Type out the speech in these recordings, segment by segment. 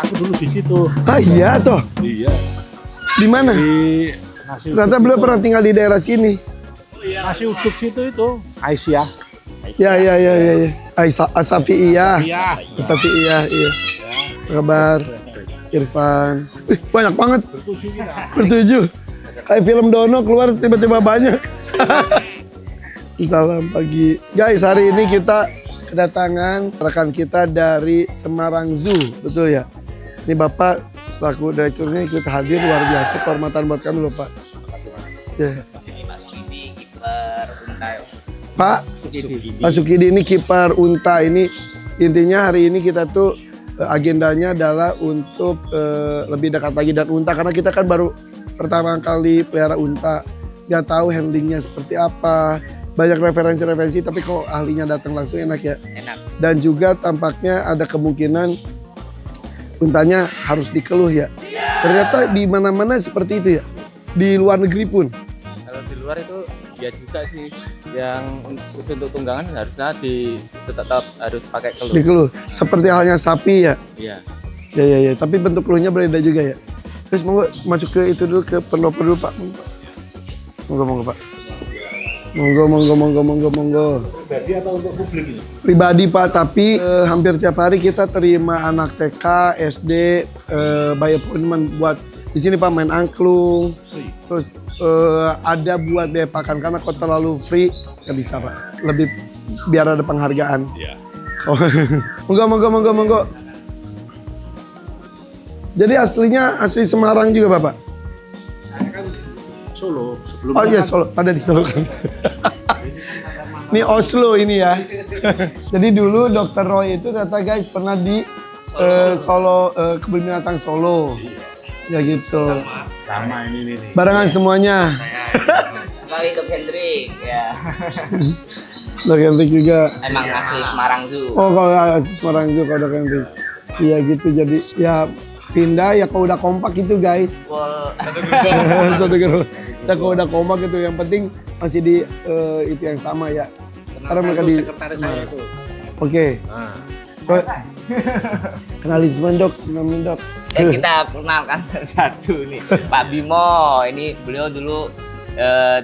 aku dulu di situ. Ah iya toh. Iya. Di mana? Di nasi Ternyata uduk beliau itu. pernah tinggal di daerah sini. Nasi uduk situ itu. Aisyah. Ya. Asafi iya. Iya. Asafi iya. Apa kabar? Irfan. Banyak banget. Bertujuh kita. Bertujuh. Kayak film Dono keluar tiba-tiba banyak. Salam pagi. Guys, hari ini kita kedatangan rekan kita dari Semarang Zoo. Betul ya? Ini Bapak selaku direkturnya ikut hadir, luar biasa. Kehormatan buat kami loh Pak. Ya. Ini Pak Sukidi, kiper Unta. Pak Sukidi ini kiper Unta. Ini intinya hari ini kita tuh agendanya adalah untuk lebih dekat lagi dan Unta. Karena kita kan baru pertama kali pelihara Unta. Nggak tahu handlingnya seperti apa. Banyak referensi-referensi, tapi kok ahlinya datang langsung enak ya. Enak. Dan juga tampaknya ada kemungkinan untanya harus dikeluh ya. Ternyata di mana-mana seperti itu ya. Di luar negeri pun. Kalau di luar itu ya juga sih, yang untuk tunggangan harusnya tetap harus pakai keluh. Dikeluh. Seperti halnya sapi ya. Iya. Ya. Tapi bentuk keluhnya berbeda juga ya. Terus mau masuk ke itu dulu, ke pendopo dulu Pak. Monggo Pak. Monggo. Pribadi atau untuk publik ini? Pribadi Pak, tapi hampir tiap hari kita terima anak TK, SD, by appointment buat di sini Pak main angklung. Terus ada buat biaya pakan karena kalau terlalu free nggak bisa Pak. Lebih biar ada penghargaan. Iya. Oh. Monggo. Jadi asli Semarang juga Bapak? Saya kan Solo sebelum. Oh iya Solo, ada di Solo kan. Ini Oslo ini ya. Jadi dulu Dr. Roy itu ternyata guys pernah di Solo, kebun binatang Solo. Ya gitu. Sama ini nih. Barengan semuanya. Kali Dok Hendrik ya. Dok Hendrik juga. Emang asli Semarang Zoo. Oh kalau asli Semarang Zoo kalau Dok Hendrik. Iya gitu jadi ya pindah ya kalau udah kompak gitu guys. Full. Satu gerbong. Ya kalau udah kompak gitu yang penting masih di itu yang sama ya. Sekarang mereka di sekretaris saya itu. Oke. Nah. Kenalin semua Dok, kenalin Dok. Kita kenalkan satu nih, Pak Bimo. Ini beliau dulu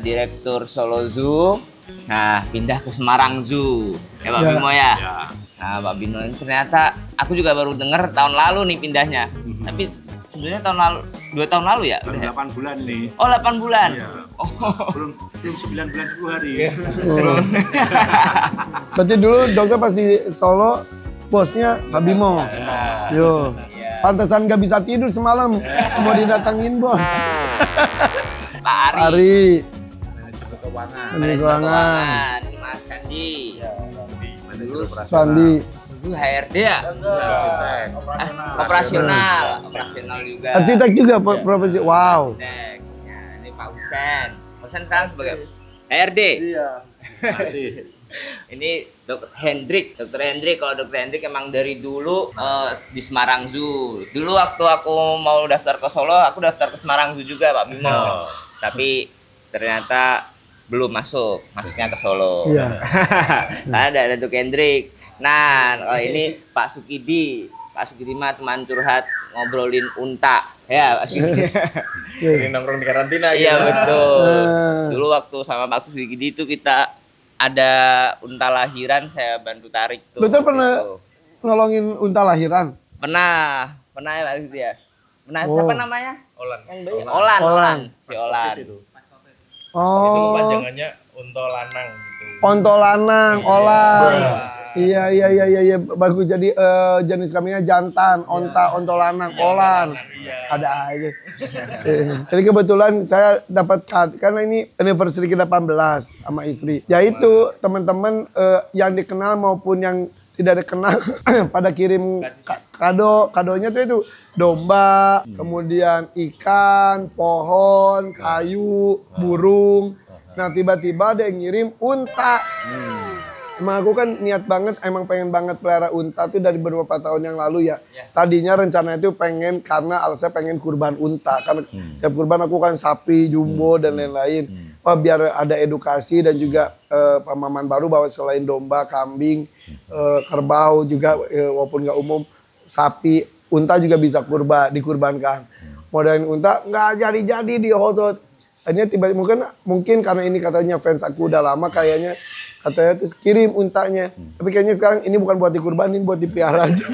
direktur Solo Zoo. Nah, pindah ke Semarang Zoo. Ya Pak Ya. Bimo ya. Ya. Nah, Pak Bimo ini ternyata aku juga baru dengar tahun lalu nih pindahnya. Tapi sebenarnya tahun lalu 2 tahun lalu ya Baru udah. 8 bulan nih. Oh, 8 bulan. Iya. Oh. Belum 9 bulan 10 hari. Oh. Berarti dulu dokter pas di Solo bosnya Pak Bimo. Yo. Iya. Pantesan gak bisa tidur semalam mau didatangin bos. Pak Ari. Ari. Manajemen keuangan. Manajemen keuangan. Ini Mas Kandi. Manajemen operasional. Sandi. Dulu HRD ya? Arsitek. Operasional juga. Arsitek juga profesi. Wow. Arsitek. Ya, ini Pak Husen. Husen sekarang sebagai HRD. Iya. Masih. Ini Dr. Hendrik. Dr. Hendrik, kalau Dr. Hendrik emang dari dulu di Semarang Zoo. Dulu waktu aku mau daftar ke Solo, aku daftar ke Semarang Zoo juga Pak Bimo. Oh. Tapi ternyata belum masuknya ke Solo. Iya. Ada Dr. Hendrik. Nah, kalau ini Pak Sukidi. Pak Sukidi mah teman curhat ngobrolin unta. Ya, Pak Sukidi. Ini nongkrong di karantina Iya, gitu. betul. Ah. Dulu waktu sama Pak Sukidi itu kita ada unta lahiran, saya bantu tarik tuh. Dokter pernah Gitu. nolongin unta lahiran? Pernah ya Pak Sukidi ya. Pernah Oh. siapa namanya? Olan. Yang bayi? Olan. Si Olan. Itu Oh. panjangannya unta lanang gitu. Onto lanang, olang. Iya. Bagus jadi jenis kambingnya jantan, onto lanang, olan. Ada aja. Jadi kebetulan saya dapat karena ini anniversary ke-18 sama istri. Yaitu teman-teman yang dikenal maupun yang tidak dikenal pada kirim kadonya tuh itu domba, kemudian ikan, pohon, kayu, burung. Nah tiba-tiba ada yang ngirim unta. Emang aku kan niat banget, emang pengen banget pelihara unta tuh dari beberapa tahun yang lalu ya. Tadinya rencana itu pengen karena alasannya pengen kurban unta. Karena tiap kurban aku kan sapi, jumbo dan lain-lain. Wah biar ada edukasi dan juga pemahaman baru bahwa selain domba, kambing, kerbau juga walaupun nggak umum, sapi, unta juga bisa dikurbankan. Modalin unta nggak jadi dihotot. Akhirnya tiba-tiba mungkin karena ini katanya fans aku udah lama katanya terus kirim untanya. Tapi kayaknya sekarang ini bukan buat dikurbanin, buat dipelihara aja.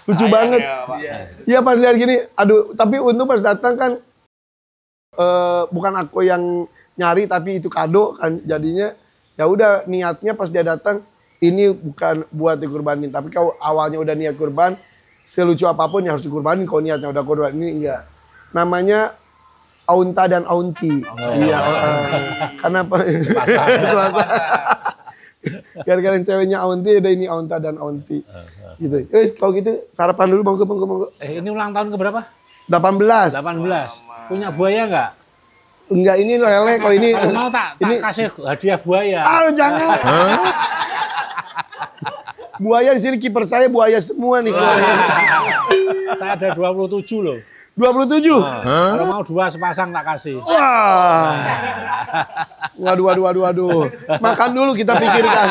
Lucu banget. Iya pas lihat gini, aduh, tapi untung pas datang kan bukan aku yang nyari tapi itu kado kan, jadinya ya udah niatnya pas dia datang ini bukan buat dikurbanin, tapi kalau awalnya udah niat kurban, selucu apapun ya harus dikurbanin. Kalau niatnya udah kurban, ini enggak. Namanya Aunta dan Aunti. Iya. Kenapa? Gara-gara ceweknya Aunti, udah ini Aunta dan Aunti. Gitu. Kalau gitu sarapan dulu, monggo. Ini ulang tahun keberapa? 18. 18. Punya buaya nggak? Enggak, ini lele kok ini. Kalau mau tak kasih hadiah buaya. Ah, jangan. Buaya di sini kiper saya buaya semua nih. Saya ada 27 loh. 27. Kalau mau 2 sepasang tak kasih. Wah. Waduh. Makan dulu kita pikirkan.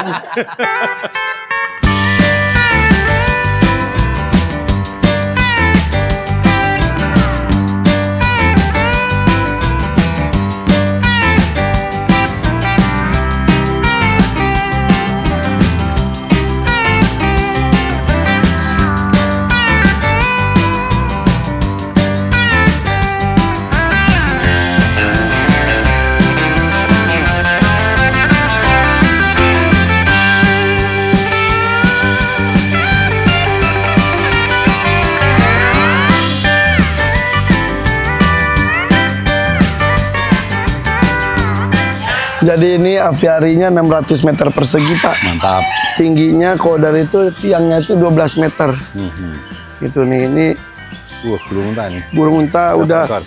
Jadi ini aviarinya 600 meter persegi, Pak. Mantap. Tingginya kalau dari itu tiangnya itu 12 meter. Gitu nih, ini burung unta nih. Burung unta Berapa udah ekor?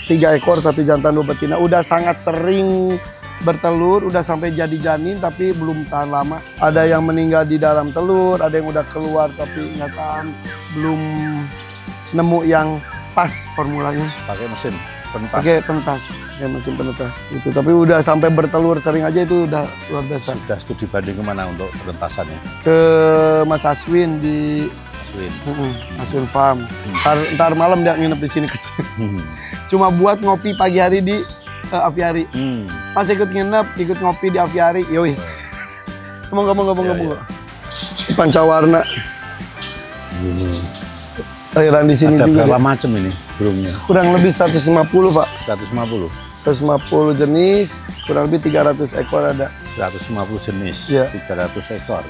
3 ekor, 1 jantan 2 betina. Udah sangat sering bertelur, udah sampai jadi janin tapi belum tahan lama. Ada yang meninggal di dalam telur, ada yang udah keluar tapi nggak tahan, belum nemu yang pas formulanya. Pakai mesin pentas. Pakai pentas, ya mesin penetas gitu. Tapi udah sampai bertelur sering aja itu udah luar biasa. Sudah studi banding kemana untuk penentasannya? Ke Mas Aswin di Aswin. Aswin Farm. Ntar malam dia nginep di sini. Cuma buat ngopi pagi hari di aviari. Pas ikut nginep, ikut ngopi di aviari, yowis. Ngomong. Pancawarna. Aliran di sini Ada juga. berapa macam ini burungnya? Kurang lebih 150, Pak. 150. 150 jenis, kurang lebih 300 ekor ada. 150 jenis, Ya. 300 ekor.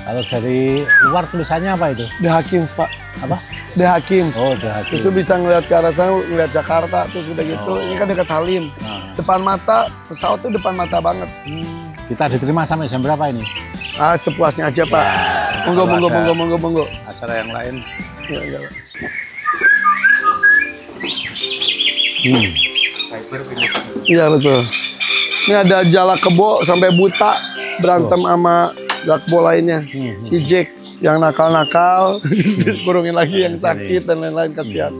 Kalau dari luar tulisannya apa itu? The Hakims, Pak. Apa? The Hakims. Oh, The Hakims. Itu bisa ngeliat ke arah sana, ngeliat Jakarta, terus udah gitu. Ini kan dekat Halim. Depan mata, pesawat tuh depan mata banget. Kita diterima sampai jam berapa ini? Ah, sepuasnya aja, Pak. Monggo. Acara yang lain. Ya. Iya, betul. Ini ada Jala Kebo sampai buta berantem sama Gakbo lainnya. Si Jack yang nakal-nakal, kurungin lagi yang sakit dan lain-lain, kasihan.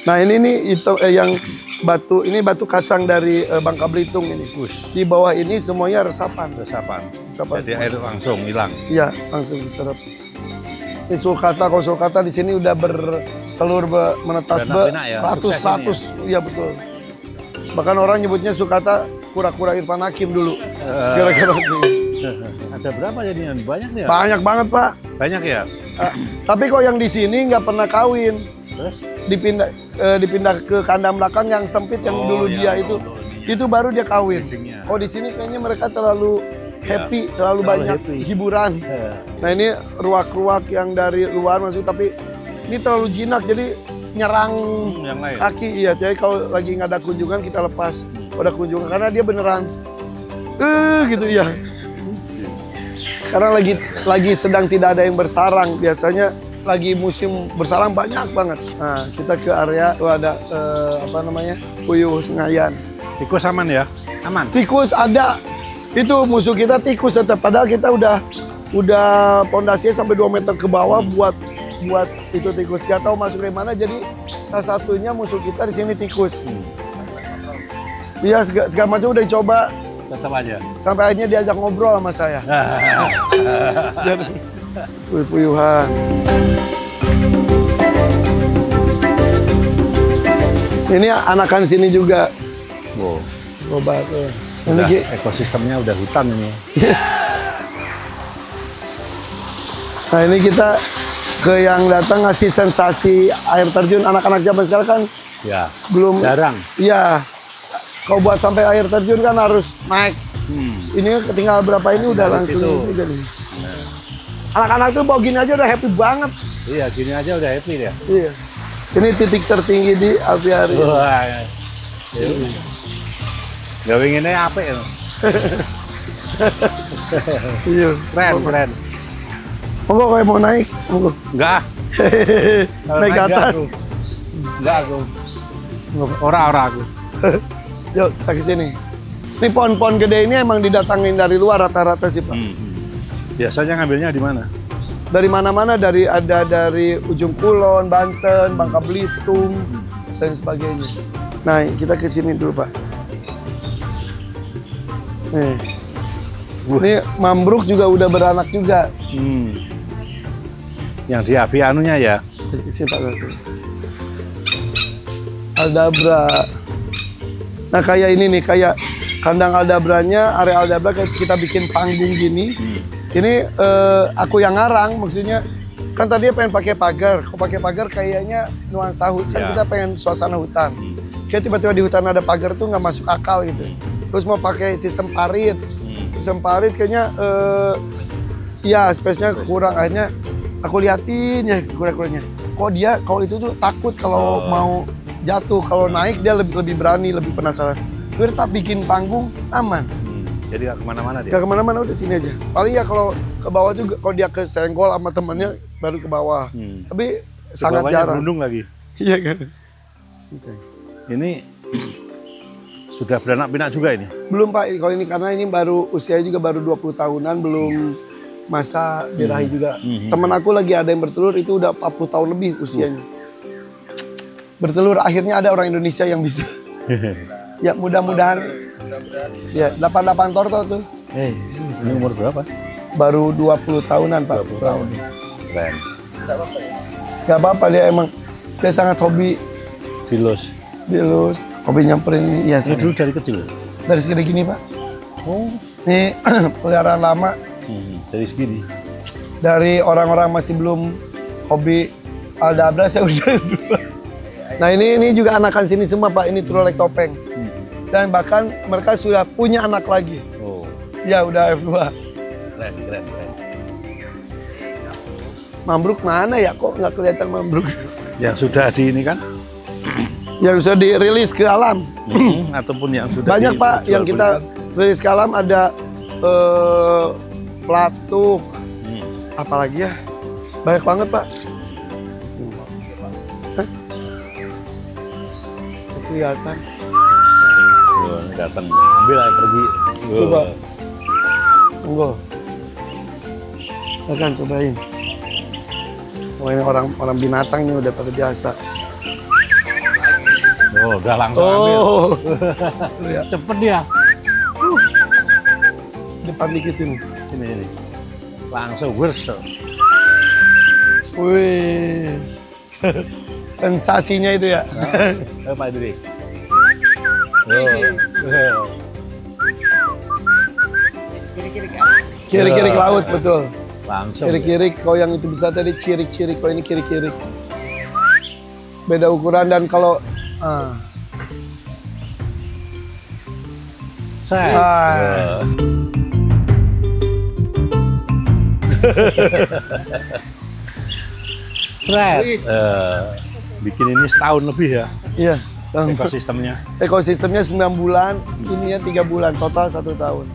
Nah ini nih itu yang batu, ini batu kacang dari Bangka Belitung ini. Di bawah ini semuanya resapan. Jadi air langsung hilang. Iya, langsung diserap. Ini sulcata, kalau sulcata di sini udah bertelur menetas ya, ratus, iya betul. Bahkan orang nyebutnya sulcata kura-kura Irfan Hakim dulu. Gara-gara itu. Ada berapa jadinya? Banyak ya? Banyak banget, Pak. Banyak ya? Tapi kok yang di sini nggak pernah kawin. Terus? Dipindah ke kandang belakang yang sempit yang dulu dia itu baru dia kawin. Oh di sini kayaknya mereka terlalu happy, terlalu banyak hiburan. Nah ini ruak-ruak yang dari luar masuk, tapi ini terlalu jinak jadi nyerang yang lain. kaki. Iya, jadi kalau lagi nggak ada kunjungan kita lepas. Kalau ada kunjungan karena dia beneran gitu ya. Sekarang lagi sedang tidak ada yang bersarang. Biasanya lagi musim bersarang banyak banget. Nah, kita ke area tuh ada puyuh Sengayan. Tikus aman ya? Aman. Tikus ada. Itu musuh kita tikus tetap. Padahal kita udah pondasinya sampai 2 meter ke bawah buat itu tikus. Gak tahu masuk dari mana. Jadi salah satunya musuh kita di sini tikus. Iya, segala macam udah dicoba. Tetap aja. Sampai akhirnya diajak ngobrol sama saya. Jadi, puyuh-puyuhan. Ini anakan sini juga. Wow. Coba tuh. Udah, Ini ekosistemnya udah hutan ini. Nah ini kita ke yang datang ngasih sensasi air terjun. Anak-anak zaman sekarang kan Ya. belum. Jarang. Iya. Kalau buat sampai air terjun kan harus naik. Ini ketinggal berapa ini udah langsung itu. juga nih. Anak-anak tuh bawa gini aja udah happy banget. Iya, gini aja udah happy dia. Iya. Ini titik tertinggi di apiari. Wah. Gak inginnya apa ya? Iya. Keren. Monggo kayak mau naik, monggo. Enggak. Naik ke atas. Enggak aku. Ora aku. Yuk, kita ke sini. Ini pohon-pohon gede ini emang didatangin dari luar rata-rata sih, Pak. Biasanya ngambilnya di mana? Dari mana-mana, dari ujung Kulon, Banten, Bangka Belitung, dan sebagainya. Nah, kita ke sini dulu, Pak. Nih. Ini mambruk juga udah beranak juga. Yang di api anunya ya? Ke sini, Pak. Aldabra. Nah, kayak ini nih, kayak kandang aldabranya, area aldabra kita bikin panggung gini. Ini aku yang ngarang, maksudnya kan tadinya pengen pakai pagar. Kalau pakai pagar kayaknya nuansa hutan, Ya. kita pengen suasana hutan. Kayak tiba-tiba di hutan ada pagar tuh nggak masuk akal gitu. Terus mau pakai sistem parit. Sistem parit kayaknya ya space-nya kurang. Akhirnya aku liatin ya kurang-kurangnya. Kok dia kalau itu tuh takut kalau mau jatuh, kalau naik dia lebih berani, lebih penasaran. Gue tetap bikin panggung aman. Jadi nggak kemana-mana dia? Gak kemana-mana, udah sini aja. Paling ya kalau ke bawah juga, kalau dia kesenggol sama temennya baru ke bawah. Tapi sangat Sebawahnya jarang. berundung lagi. Iya kan? Ini sudah beranak pinak juga ini? Belum Pak, kalau ini karena ini baru usianya juga baru 20 tahunan, belum masa birahi juga. Temen aku lagi ada yang bertelur itu udah 40 tahun lebih usianya. Bertelur akhirnya ada orang Indonesia yang bisa. Ya mudah-mudahan. Ya 88 torto tuh. Ini umur berapa? Baru 20 tahunan Pak. 20 tahun. Keren. Gak apa-apa, dia emang dia sangat hobi Dilus. hobi nyamperin ini. Iya, Ini dulu dari kecil? dari segede gini Pak. Oh. Ini peliharaan lama Dari segini? dari orang-orang masih belum hobi aldabra saya udah dulu. Nah ini juga anakan sini semua Pak, ini trolek topeng. Dan bahkan mereka sudah punya anak lagi. Oh. Ya udah F2. Keren. Mambruk mana ya, kok nggak kelihatan mambruk? Yang sudah di ini kan? Yang sudah dirilis ke alam. Ataupun yang sudah Banyak Pak, yang kita dijualbelikan. rilis ke alam ada pelatuk, apalagi ya, banyak banget Pak. Hah? Kelihatan. Oh, ini datang. Ambil aja pergi. Coba. Monggo. Akan cobain. Wah ini orang binatang ini udah pada biasa. Oh, udah langsung ambil. Oh, lihat Cepet dia. depan dikit ini. Ini. Langsung wers. Wih, sensasinya itu ya. Ayo Pak Idri. Kiri-kiri ke laut betul. Langsung. Kiri-kiri kalau yang itu bisa tadi cirik-cirik, kalau ini kiri-kiri. Beda ukuran dan kalau Set. Bikin ini setahun lebih ya iya. ekosistemnya. Ekosistemnya 9 bulan, ininya 3 bulan, total 1 tahun.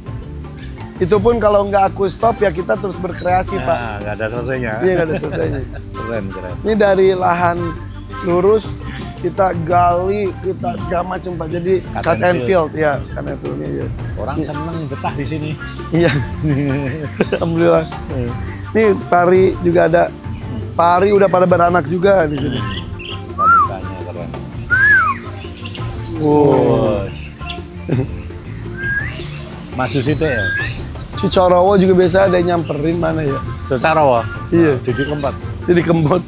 Itu pun kalau nggak aku stop ya kita terus berkreasi Pak. Nah, nggak ada selesainya. Iya nggak ada selesainya. Keren. Ini dari lahan lurus kita gali, kita segala macam Pak. Jadi cut and field ya, cut and fieldnya ya. Orang seneng betah di sini. Iya. Alhamdulillah. Ini pari juga ada. Pari udah pada beranak juga di sini. Ikan-ikannya keren. Wos. Maju situ ya. Cicorowo juga biasa ada yang nyamperin mana ya? Secara wah. Iya. Jadi keempat. Jadi kembot.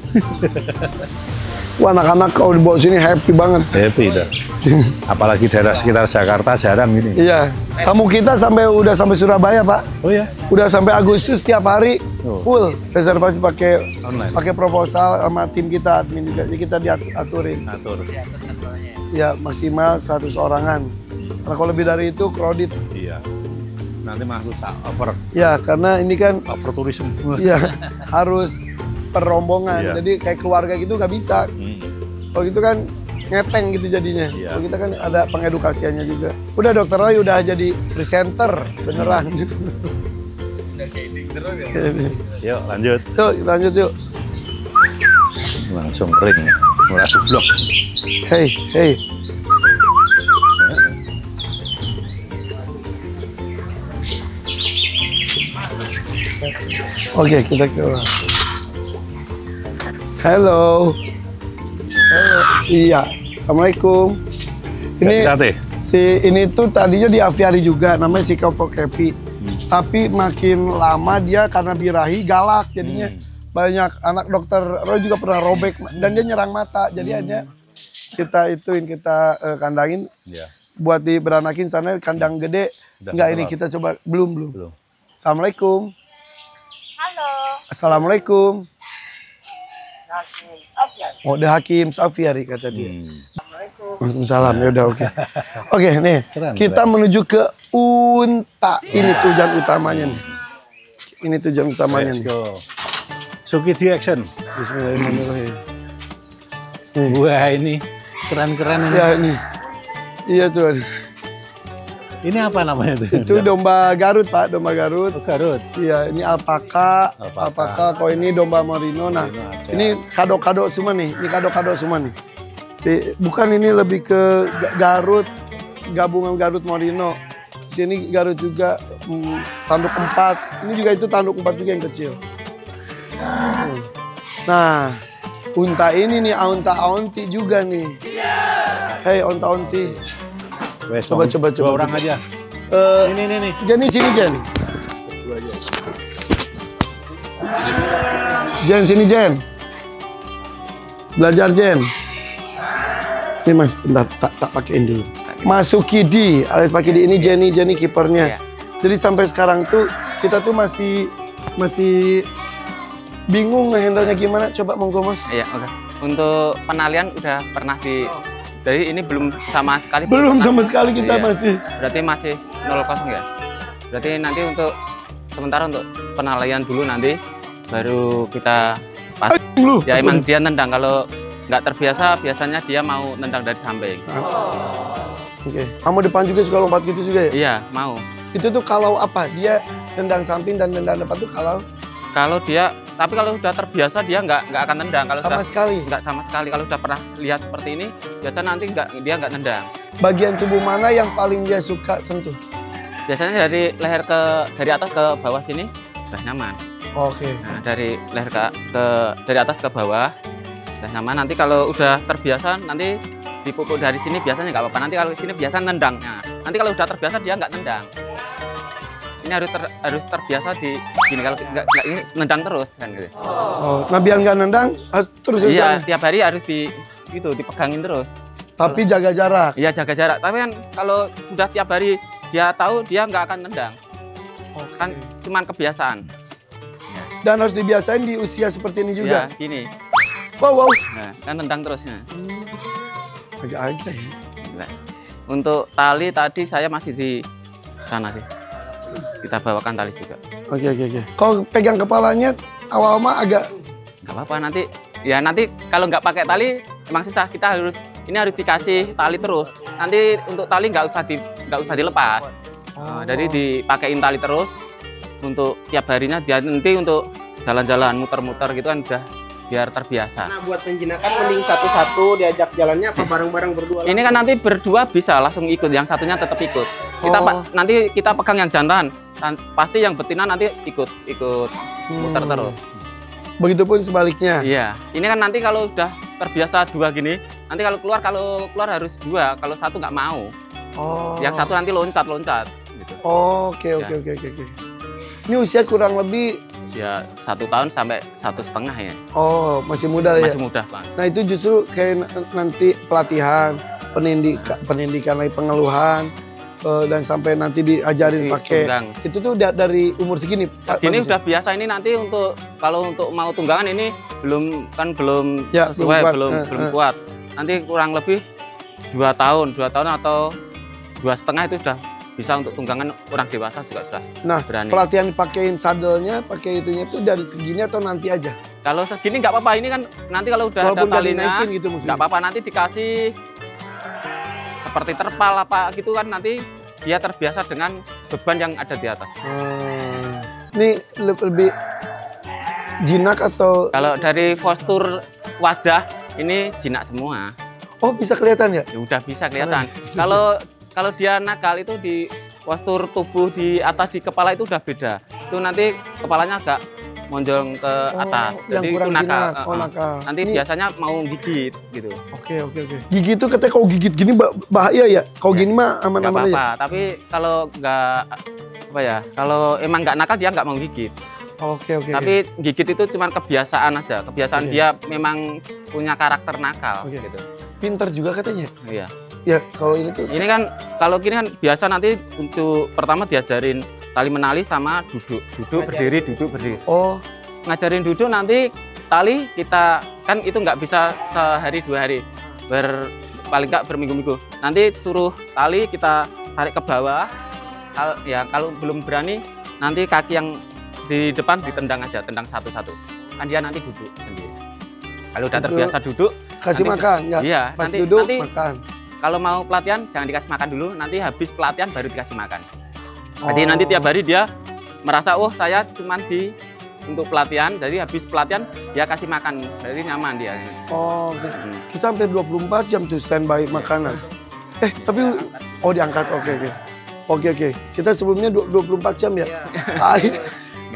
Wah, anak-anak kalau dibawa sini happy banget. Happy dah. Apalagi daerah sekitar Jakarta jarang gini. Iya. Tamu kita udah sampai Surabaya, Pak. Oh ya. Udah sampai Agustus tiap hari Oh. full reservasi pakai Online. proposal sama tim kita admin juga. Jadi kita diaturin. Atur. Ya maksimal 100 orangan. Karena kalau lebih dari itu crowded. Iya. Nanti masuk over Ya karena ini kan tourism. ya harus per rombongan. Iya. Jadi kayak keluarga gitu nggak bisa. Kalau gitu kan ngeteng gitu jadinya. Iya. Kalau kita kan ada pengedukasiannya juga. Udah Dokter Roy udah jadi presenter beneran. Yuk lanjut. Yuk lanjut yuk. Langsung ring. Langsung blok. Hey, hey. Oke, kita keluar. Halo. Halo. Iya. Assalamualaikum. Ini tuh tadinya di aviari juga, namanya si Kopo Kepi. Tapi makin lama dia karena birahi galak jadinya. Banyak anak Dokter Roy juga pernah robek dan dia nyerang mata. Jadi akhirnya kita kandangin. Iya. Buat diberanakin sana kandang gede. Udah Enggak ini keluar. kita coba belum. Assalamualaikum. Halo. Assalamualaikum. Hakim. Afiar. Oh, The Hakim Safiari kata dia. Assalamualaikum. Waalaikumsalam. Ya udah oke. Oke, nih. Keren, Kita menuju ke Unta. Ini tujuan utamanya nih. Ini tujuan utamanya Let's nih. go. Suki di action. Bismillahirrahmanirrahim. Wah ini keren-keren ini. Ya ini. Iya tuh. Ini apa namanya tuh? Itu domba Garut, Pak, domba Garut. Oh, Garut. Iya, ini alpaka. Alpaka. Kalau ini domba merino. Nah, Merino ada. ini kado-kado semua nih. Ini kado-kado semua nih. Bukan ini lebih ke Garut, gabungan Garut merino. Sini Garut juga tanduk 4. Ini juga itu tanduk 4 juga yang kecil. Nah, unta ini nih, unta onti juga nih. Hei, unta onti. Wes, Coba. dua orang aja. Ini. Jen, sini Jen. Jen, sini Jen. Belajar Jen. Ini Mas, bentar, tak pakein dulu. Masuk Kidi, alias Pak Kidi ini Jenny kipernya. Iya. Jadi sampai sekarang tuh kita tuh masih bingung ngehandle-nya gimana. Coba monggo Mas. Iya, oke. Untuk penalian udah pernah jadi ini belum sama sekali. Belum sama sekali kita Iya. masih. Berarti masih 0-0 ya. Berarti nanti untuk sementara untuk penalian dulu nanti baru kita pas. Lu. Ya emang dia nendang, kalau nggak terbiasa biasanya dia mau nendang dari samping. Oke. Kamu depan juga suka lompat gitu juga ya? Iya, mau. Itu tuh kalau apa? Dia nendang samping dan nendang depan tuh Kalau dia, tapi kalau sudah terbiasa dia nggak akan nendang. Kalau sama sudah sekali. nggak sama sekali. Kalau sudah pernah lihat seperti ini, biasa nanti dia nggak nendang. Bagian tubuh mana yang paling dia suka sentuh? Biasanya dari leher dari atas ke bawah sini udah nyaman. Oke. Nah, dari leher dari atas ke bawah udah nyaman. Nanti kalau udah terbiasa nanti dipupuk dari sini biasanya nggak apa-apa. Nanti kalau sini biasa nendang. Nah, nanti kalau udah terbiasa dia nggak nendang. Ini harus terbiasa di gini, kalau nggak ini nendang terus kan gitu. Oh, nah biar nggak nendang harus terus Iya, sana. tiap hari harus dipegangin terus. Tapi jaga jarak. Iya, jaga jarak. Tapi kan kalau sudah tiap hari dia tahu dia nggak akan nendang. Kan cuman kebiasaan. Dan harus dibiasain di usia seperti ini juga. Iya, gini. Wow. Nah, kan nendang terus. Nah. Agak aja ya. Nah, untuk tali tadi saya masih di sana sih. Kita bawakan tali juga. Oke. Kalau pegang kepalanya awal mah agak Nggak apa-apa, nanti kalau nggak pakai tali emang susah. Kita harus dikasih tali terus. Nanti untuk tali nggak usah dilepas. Jadi dipakein tali terus untuk tiap harinya. Dia nanti untuk jalan-jalan muter-muter gitu kan udah biar terbiasa. Nah, buat penjinakan mending satu-satu diajak jalannya apa bareng-bareng berdua? Ini kan nanti berdua bisa langsung ikut, yang satunya tetap ikut. Nanti kita pegang yang jantan, pasti yang betina nanti ikut muter terus. begitupun sebaliknya. Iya, ini kan nanti kalau udah terbiasa dua gini, Nanti kalau keluar harus 2, kalau 1 nggak mau. Oh. Yang 1 nanti loncat gitu. Oke. Ini usia kurang lebih Ya 1 tahun sampai 1,5 ya. oh, masih muda ya. Masih mudah, Pak. Nah, itu justru kayak nanti pelatihan, pendidikan lagi pengeluhan dan sampai nanti diajarin pakai. Tunggang. Itu tuh dari umur segini. Ini udah biasa, ini nanti kalau untuk mau tunggangan ini belum Ya, sesuai, belum belum kuat. Nanti kurang lebih 2 tahun atau 2,5 itu sudah bisa untuk tunggangan orang dewasa juga sudah Nah, berani. pelatihan dipakein sadelnya, pakai itunya tuh dari segini atau nanti aja? Kalau segini nggak apa-apa, ini kan nanti kalau udah ada Walaupun udah talinya dinaikin gitu maksudnya. nggak apa-apa, nanti dikasih seperti terpal apa gitu kan, nanti dia terbiasa dengan beban yang ada di atas. Ini lebih jinak atau Kalau dari postur wajah ini jinak semua. oh bisa kelihatan ya? Ya udah bisa kelihatan. Kalau dia nakal itu di postur tubuh di atas di kepala itu udah beda. Itu nanti kepalanya agak monjong ke atas. yang Jadi itu kurang nakal. jinak. Oh, nakal. Nanti Ini- biasanya mau gigit gitu. Oke. Gigi itu katanya kalau gigit gini bahaya ya? Kalau gini mah Nggak aman-aman apa-apa. aja. Tapi kalau nggak apa ya? Kalau emang nggak nakal dia nggak mau gigit. Oke. Tapi gigit itu cuma kebiasaan aja. Kebiasaan Oke. dia memang punya karakter nakal Oke. gitu. pinter juga katanya. Iya. Ya kalau ini tuh Ini kan kalau gini kan biasa nanti untuk pertama diajarin tali menali sama duduk berdiri. oh Ngajarin duduk nanti tali kita kan itu nggak bisa sehari 2 hari paling nggak berminggu-minggu. Nanti suruh tali kita tarik ke bawah. Kalau belum berani nanti kaki yang di depan ditendang aja, tendang satu-satu. Kan dia nanti duduk sendiri. Kalau udah terbiasa duduk, kasih nanti- makan ya. iya, Pas nanti- duduk nanti- makan. kalau mau pelatihan jangan dikasih makan dulu, nanti habis pelatihan baru dikasih makan. Jadi Oh. nanti tiap hari dia merasa, oh saya cuma untuk pelatihan, jadi habis pelatihan dia kasih makan, jadi nyaman dia. Oh, oke. Kita hampir 24 jam tuh standby makanan. Tapi diangkat. Oke. Kita sebelumnya 24 jam ya.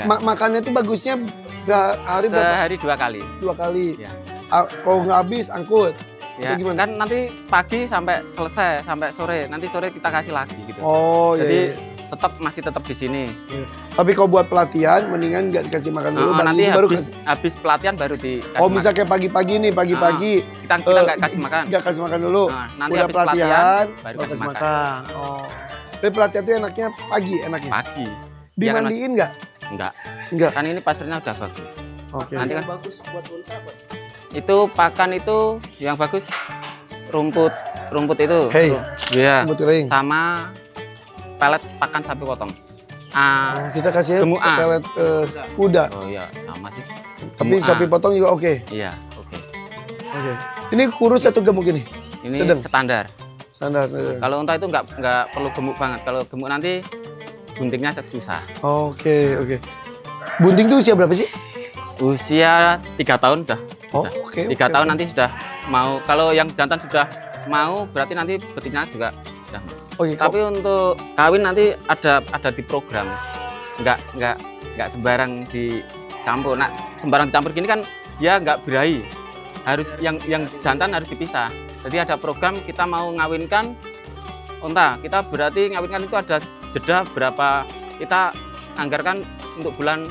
Makannya tuh bagusnya sehari berapa? Sehari 2 kali. 2 kali. Ya. Kalau nggak habis angkut. Ya, Atau gimana? kan nanti pagi sampai selesai, sampai sore. Nanti sore kita kasih lagi gitu. Oh, Jadi iya. masih tetap di sini. Tapi kalau buat pelatihan mendingan nggak dikasih makan dulu, Nanti baru habis pelatihan baru dikasih oh, bisa makan. kayak pagi-pagi nih, Kita nggak kasih makan. Nggak kasih makan dulu. Nanti Udah habis pelatihan, baru baru kasih kasih makan. makan. Oh. Tapi pelatihan itu enaknya pagi enaknya. Pagi. Dimandiin nggak? Enggak. Enggak. Kan ini pasirnya udah bagus. Oke. Nanti kan Bagus buat unta apa? itu pakan itu yang bagus rumput itu. Hey. Iya. Rumput kering. Sama pelet pakan sapi potong. Oh, kita kasih Gemuk A. pelet kuda. Oh iya, sama sih. Tapi Gemuk A. sapi potong juga oke. Iya, oke. Oke. Ini kurus atau gemuk ini? Ini Sedang. standar. Standar. Kalau unta itu nggak perlu gemuk banget. Kalau gemuk nanti guntingnya susah. Oke. Bunting tuh usia berapa sih? Usia 3 tahun udah bisa. Oh, oke, 3 oke, tahun oke. nanti sudah mau. Kalau yang jantan sudah mau, berarti nanti betinanya juga sudah mau. Oke. Tapi untuk kawin nanti ada di program. Nggak sembarang dicampur. Nah, sembarang dicampur gini kan dia nggak birahi. Harus yang jantan harus dipisah. Jadi ada program kita mau ngawinkan unta. Kita berarti ngawinkan itu ada jeda berapa, kita anggarkan untuk bulan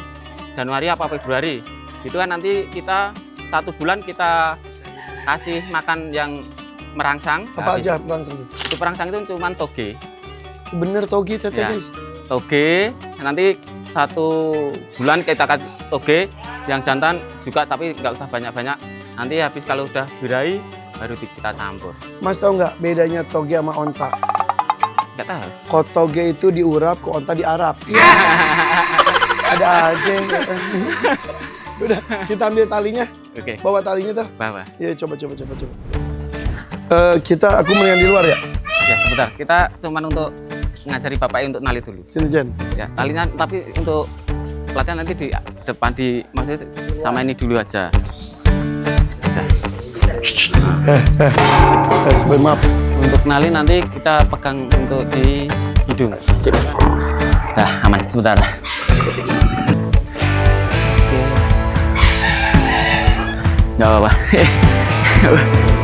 Januari apa Februari. Itu kan nanti kita 1 bulan kita kasih makan yang merangsang. Apa Nah, aja perangsang itu? Itu perangsang itu cuma toge. Bener togi ternyata Ya. guys. Toge, nanti 1 bulan kita kasih toge. Yang jantan juga, tapi nggak usah banyak-banyak. Nanti habis kalau udah birahi baru kita campur. Mas tahu nggak bedanya toge sama onta? Nggak tahu. Kalau toge itu diurap, kalau onta diarap. Ada aja. Udah, kita ambil talinya. Oke, Bawa talinya tuh. bawa. Iya, coba. Aku mendingan di luar ya. Ya sebentar, kita cuman untuk ngajari bapaknya untuk nali dulu. Sini Jen. Ya, talinya tapi untuk pelatihan nanti di depan maksudnya sama ini dulu aja. Maaf. Untuk nali nanti kita pegang untuk di hidung. Sip. Nah, aman sebentar. Oke. Nggak apa-apa.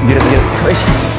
Jurut. Wis.